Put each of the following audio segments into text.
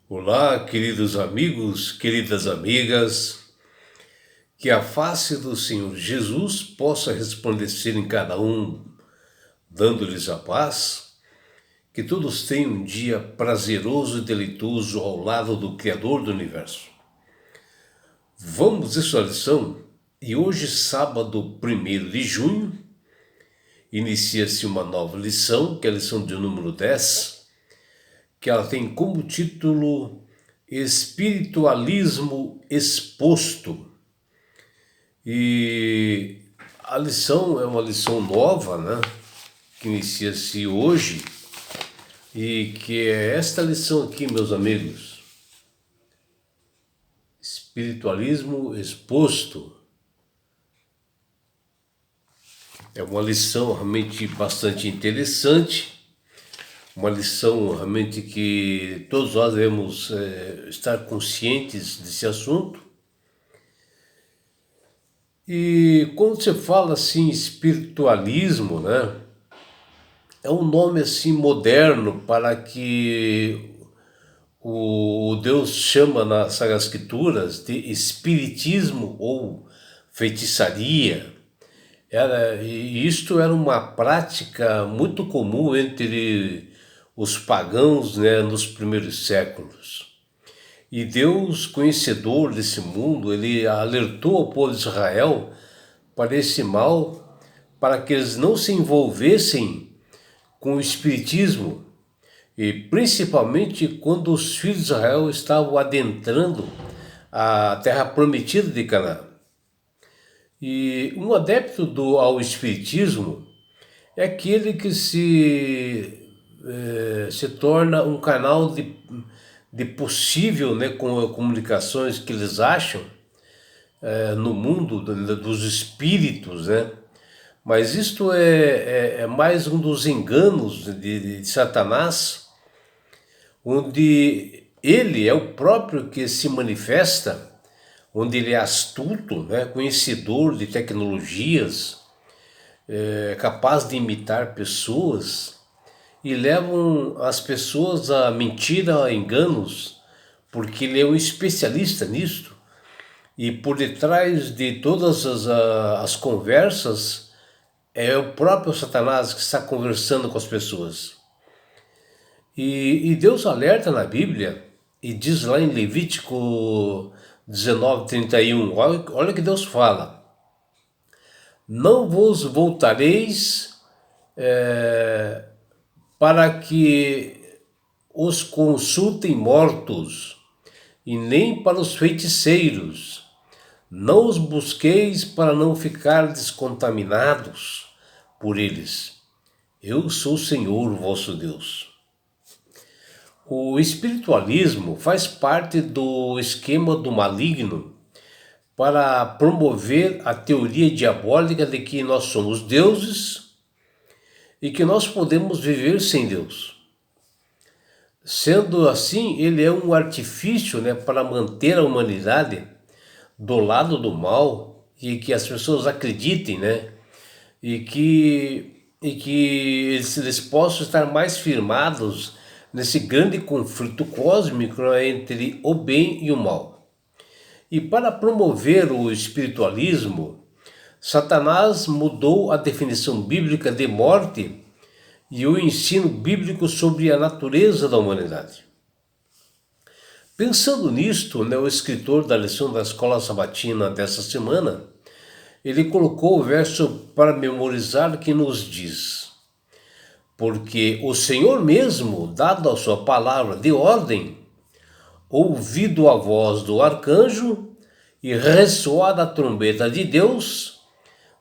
Olá, queridos amigos, queridas amigas, que a face do Senhor Jesus possa resplandecer em cada um, dando-lhes a paz, que todos tenham um dia prazeroso e deleitoso ao lado do Criador do Universo. Vamos ver sua lição e hoje, sábado 1º de junho, inicia-se uma nova lição, que é a lição de número 10, que ela tem como título Espiritualismo Exposto. E a lição é uma lição nova, né? Que inicia-se hoje e que é esta lição aqui, meus amigos. Espiritualismo exposto. É uma lição realmente bastante interessante, uma lição realmente que todos nós devemos estar conscientes desse assunto. E quando você fala assim espiritualismo, né? É um nome assim moderno para que o Deus chama nas Sagradas Escrituras de espiritismo ou feitiçaria. E isto era uma prática muito comum entre os pagãos, né, nos primeiros séculos. E Deus, conhecedor desse mundo, ele alertou o povo de Israel para esse mal, para que eles não se envolvessem com o espiritismo, e principalmente quando os filhos de Israel estavam adentrando a terra prometida de Canaã. E um adepto ao espiritismo é aquele que se torna um canal de possível, né, comunicações que eles acham no mundo dos espíritos, né? Mas isto é mais um dos enganos de Satanás, onde ele é o próprio que se manifesta, onde ele é astuto, né, conhecedor de tecnologias, capaz de imitar pessoas e levam as pessoas a mentir, a enganos, porque ele é um especialista nisto. E por detrás de todas as conversas, é o próprio Satanás que está conversando com as pessoas. E Deus alerta na Bíblia e diz lá em Levítico 19:31, olha o que Deus fala: não vos voltareis para que os consultem mortos, e nem para os feiticeiros. Não os busqueis para não ficar descontaminados por eles. Eu sou o Senhor, vosso Deus. O espiritualismo faz parte do esquema do maligno para promover a teoria diabólica de que nós somos deuses e que nós podemos viver sem Deus. Sendo assim, ele é um artifício, né, para manter a humanidade do lado do mal e que as pessoas acreditem, né, e que eles possam estar mais firmados nesse grande conflito cósmico, né, entre o bem e o mal. E para promover o espiritualismo, Satanás mudou a definição bíblica de morte e o ensino bíblico sobre a natureza da humanidade. Pensando nisto, né, o escritor da lição da escola sabatina dessa semana, ele colocou o verso para memorizar que nos diz: porque o Senhor mesmo, dado a sua palavra de ordem, ouvido a voz do arcanjo e ressoada a trombeta de Deus,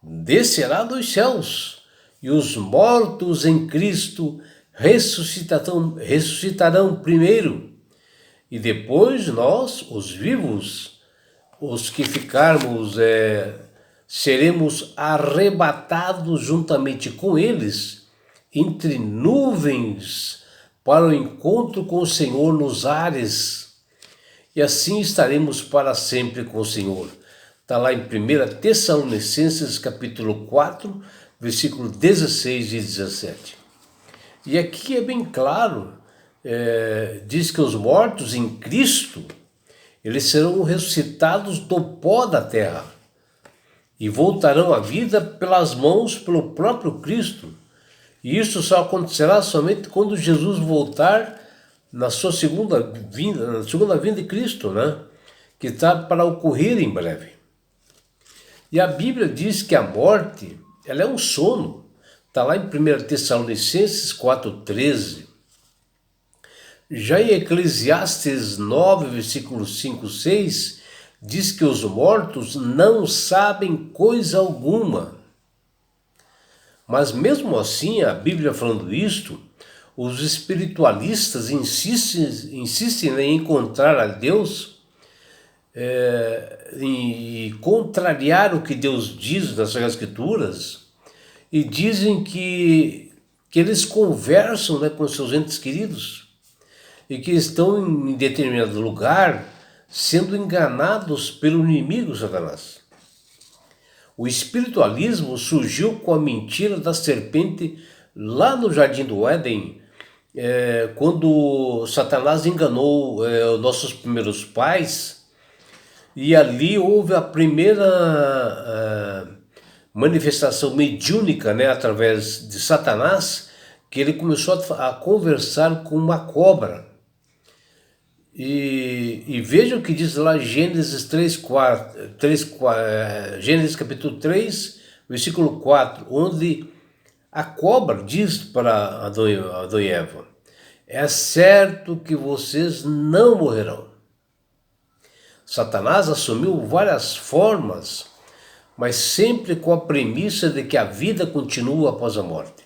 descerá dos céus, e os mortos em Cristo ressuscitarão primeiro, e depois nós, os vivos, os que ficarmos, seremos arrebatados juntamente com eles entre nuvens para o encontro com o Senhor nos ares, e assim estaremos para sempre com o Senhor. Está lá em 1 Tessalonicenses capítulo 4, versículo 16 e 17. E aqui é bem claro diz que os mortos em Cristo, eles serão ressuscitados do pó da terra e voltarão à vida pelas mãos pelo próprio Cristo. E isso só acontecerá somente quando Jesus voltar na segunda vinda de Cristo, né? Que está para ocorrer em breve. E a Bíblia diz que a morte, ela é um sono. Está lá em 1 Tessalonicenses 4,13. Já em Eclesiastes 9, versículos 5, 6, diz que os mortos não sabem coisa alguma. Mas mesmo assim, a Bíblia falando isto, os espiritualistas insistem em encontrar a Deus e contrariar o que Deus diz nas Sagradas Escrituras, e dizem que eles conversam, né, com seus entes queridos e que estão em determinado lugar sendo enganados pelo inimigo Satanás. O espiritualismo surgiu com a mentira da serpente lá no Jardim do Éden, quando Satanás enganou nossos primeiros pais, e ali houve a primeira manifestação mediúnica, né, através de Satanás, que ele começou a conversar com uma cobra. E veja o que diz lá Gênesis 3:4, Gênesis capítulo 3, versículo 4, onde a cobra diz para Adão e Eva: é certo que vocês não morrerão. Satanás assumiu várias formas, mas sempre com a premissa de que a vida continua após a morte.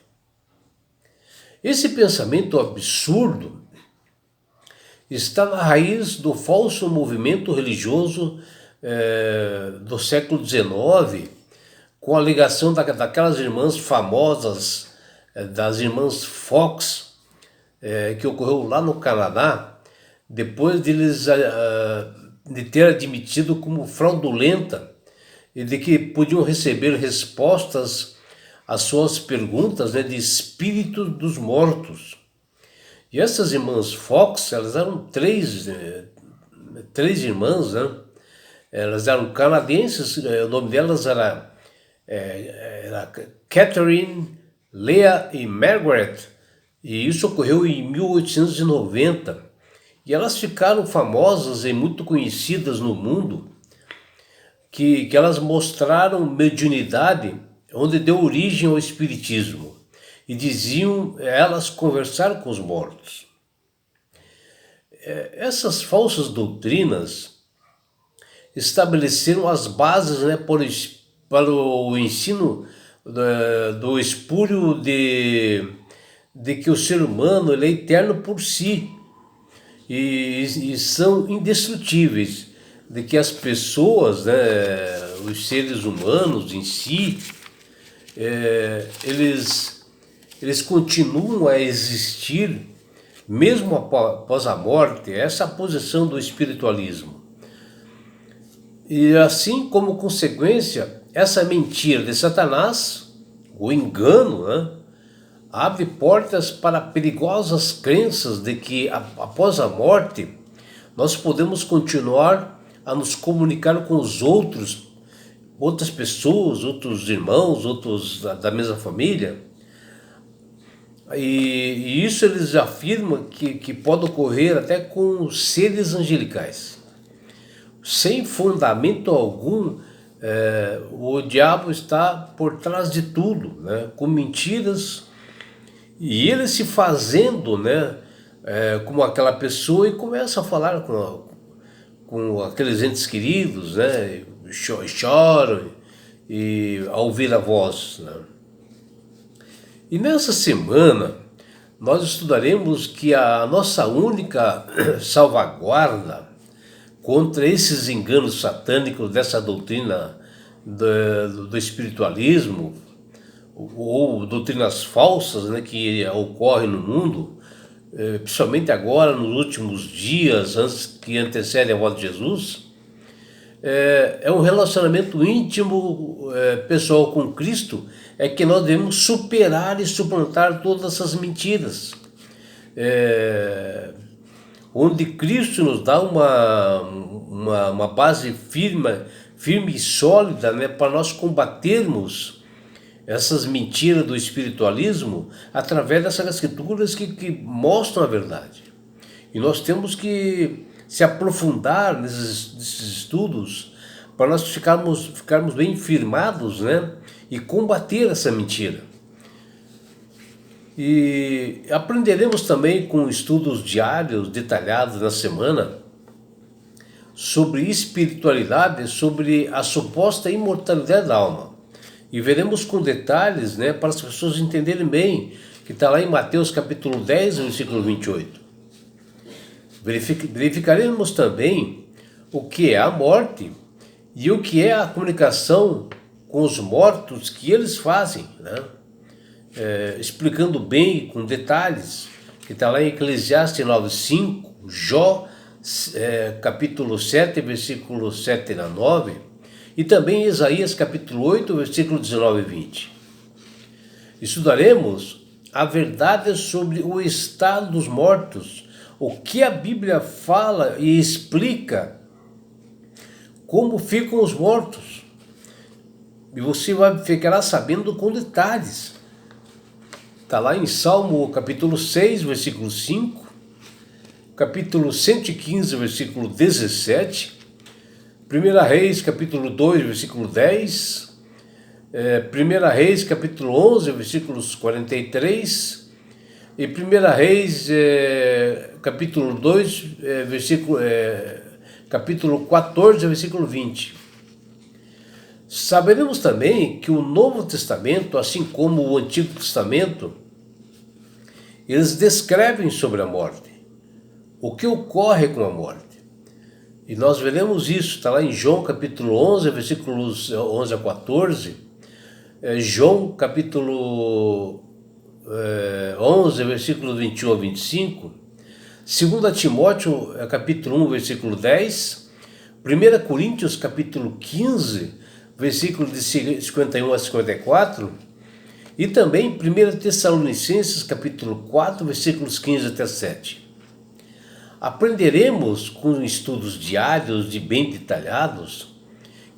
Esse pensamento absurdo está na raiz do falso movimento religioso do século XIX, com a ligação daquelas irmãs famosas, das irmãs Fox, que ocorreu lá no Canadá, depois de ter admitido como fraudulenta e de que podiam receber respostas às suas perguntas, né, de espíritos dos mortos. E essas irmãs Fox, elas eram três irmãs, né? Elas eram canadenses, o nome delas era Catherine, Leah e Margaret, e isso ocorreu em 1890. E elas ficaram famosas e muito conhecidas no mundo, que elas mostraram mediunidade, onde deu origem ao espiritismo. E diziam elas conversar com os mortos. Essas falsas doutrinas estabeleceram as bases, né, para o ensino do espúrio de que o ser humano ele é eterno por si e são indestrutíveis, de que as pessoas, né, os seres humanos em si, eles continuam a existir mesmo após a morte. Essa é a posição do espiritualismo. E assim como consequência, essa mentira de Satanás, o engano, né, abre portas para perigosas crenças de que após a morte nós podemos continuar a nos comunicar com os outras pessoas, outros irmãos, outros da mesma família. E isso eles afirmam que pode ocorrer até com seres angelicais. Sem fundamento algum, o diabo está por trás de tudo, né, com mentiras, e ele se fazendo, né, como aquela pessoa, e começa a falar com aqueles entes queridos, né, choram e a ouvir a voz, né. E nessa semana nós estudaremos que a nossa única salvaguarda contra esses enganos satânicos dessa doutrina do espiritualismo, ou doutrinas falsas, né, que ocorrem no mundo, principalmente agora nos últimos dias, antes que antecedem a volta de Jesus, é um relacionamento íntimo, pessoal com Cristo, é que nós devemos superar e suplantar todas essas mentiras. onde Cristo nos dá uma base firme e sólida, né, para nós combatermos essas mentiras do espiritualismo através dessas escrituras que mostram a verdade. E nós temos que se aprofundar nesses estudos para nós ficarmos bem firmados, né, e combater essa mentira. E aprenderemos também com estudos diários detalhados na semana sobre espiritualidade, sobre a suposta imortalidade da alma. E veremos com detalhes, né, para as pessoas entenderem bem, que está lá em Mateus capítulo 10, versículo 28. Verificaremos também o que é a morte e o que é a comunicação com os mortos que eles fazem, né? Explicando bem, com detalhes, que está lá em Eclesiastes 9:5, Jó, capítulo 7, versículo 7 a 9, e também Isaías capítulo 8, versículo 19 e 20. Estudaremos a verdade sobre o estado dos mortos, o que a Bíblia fala e explica como ficam os mortos. E você ficará sabendo com detalhes. Está lá em Salmo capítulo 6, versículo 5, capítulo 115, versículo 17, 1 Reis capítulo 2, versículo 10, 1 Reis capítulo 11, versículos 43, e 1 Reis capítulo 2, capítulo 14, versículo 20. Saberemos também que o Novo Testamento, assim como o Antigo Testamento, eles descrevem sobre a morte, o que ocorre com a morte. E nós veremos isso, está lá em João capítulo 11, versículos 11 a 14, João capítulo 11, versículos 21 a 25, 2 Timóteo capítulo 1, versículo 10, 1 Coríntios capítulo 15, versículos de 51 a 54, e também 1 Tessalonicenses capítulo 4, versículos 15 até 7. Aprenderemos com estudos diários e bem detalhados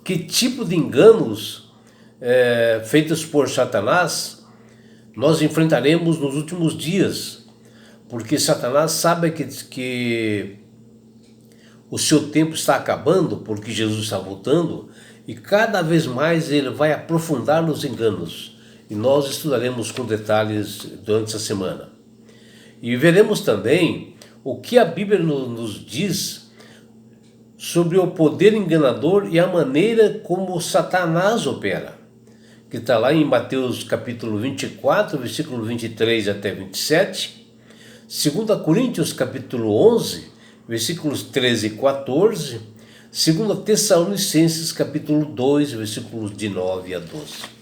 que tipo de enganos feitos por Satanás nós enfrentaremos nos últimos dias, porque Satanás sabe que o seu tempo está acabando, porque Jesus está voltando, e cada vez mais ele vai aprofundar nos enganos. E nós estudaremos com detalhes durante essa semana. E veremos também o que a Bíblia nos diz sobre o poder enganador e a maneira como Satanás opera, que está lá em Mateus capítulo 24, versículo 23 até 27, 2 Coríntios capítulo 11, versículos 13 e 14, 2 Tessalonicenses capítulo 2, versículos de 9 a 12.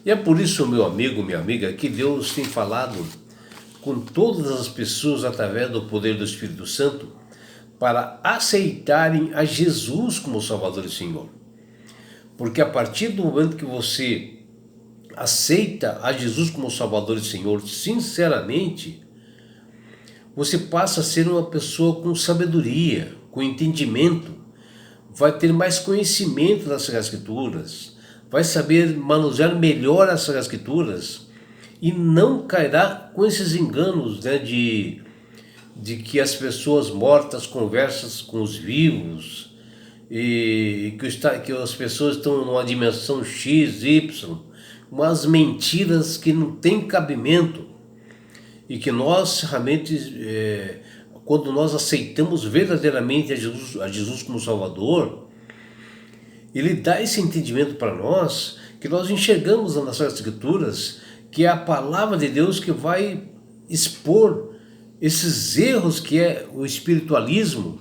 E é por isso, meu amigo, minha amiga, que Deus tem falado com todas as pessoas através do poder do Espírito Santo para aceitarem a Jesus como Salvador e Senhor. Porque a partir do momento que você aceita a Jesus como Salvador e Senhor, sinceramente, você passa a ser uma pessoa com sabedoria, com entendimento, vai ter mais conhecimento das Escrituras, vai saber manusear melhor as Escrituras e não cairá com esses enganos, né, de que as pessoas mortas conversam com os vivos e que as pessoas estão numa dimensão X, Y, umas mentiras que não têm cabimento e que nós realmente, quando nós aceitamos verdadeiramente a Jesus como Salvador, Ele dá esse entendimento para nós, que nós enxergamos nas Escrituras, que é a palavra de Deus que vai expor esses erros que é o espiritualismo,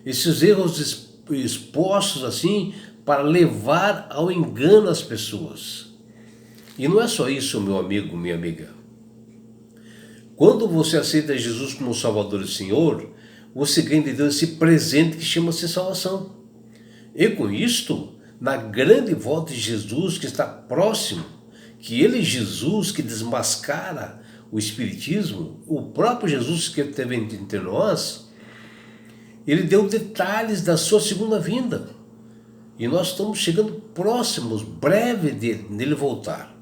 esses erros expostos assim, para levar ao engano as pessoas. E não é só isso, meu amigo, minha amiga. Quando você aceita Jesus como Salvador e Senhor, você ganha de Deus esse presente que chama-se salvação. E com isto, na grande volta de Jesus que está próximo, que Ele, Jesus, que desmascara o Espiritismo, o próprio Jesus que esteve entre nós, ele deu detalhes da sua segunda vinda. E nós estamos chegando próximos, breve dele voltar.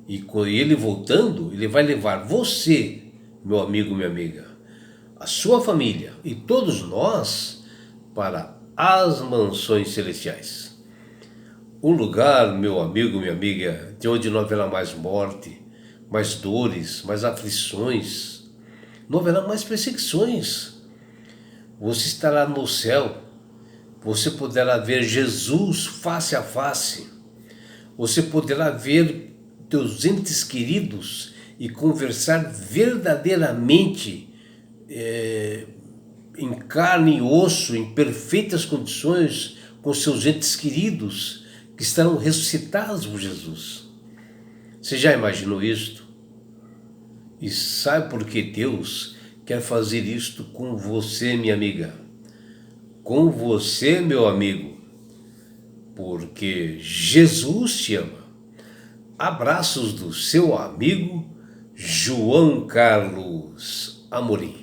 E com ele voltando, ele vai levar você, meu amigo, minha amiga, a sua família e todos nós para as mansões celestiais. Um lugar, meu amigo, minha amiga, de onde não haverá mais morte, mais dores, mais aflições, não haverá mais perseguições. Você estará no céu, você poderá ver Jesus face a face, você poderá ver teus entes queridos e conversar verdadeiramente em carne e osso, em perfeitas condições com seus entes queridos que estarão ressuscitados por Jesus. Você já imaginou isto? E sabe por que Deus quer fazer isto com você, minha amiga? Com você, meu amigo? Porque Jesus te ama. Abraços do seu amigo João Carlos Amorim.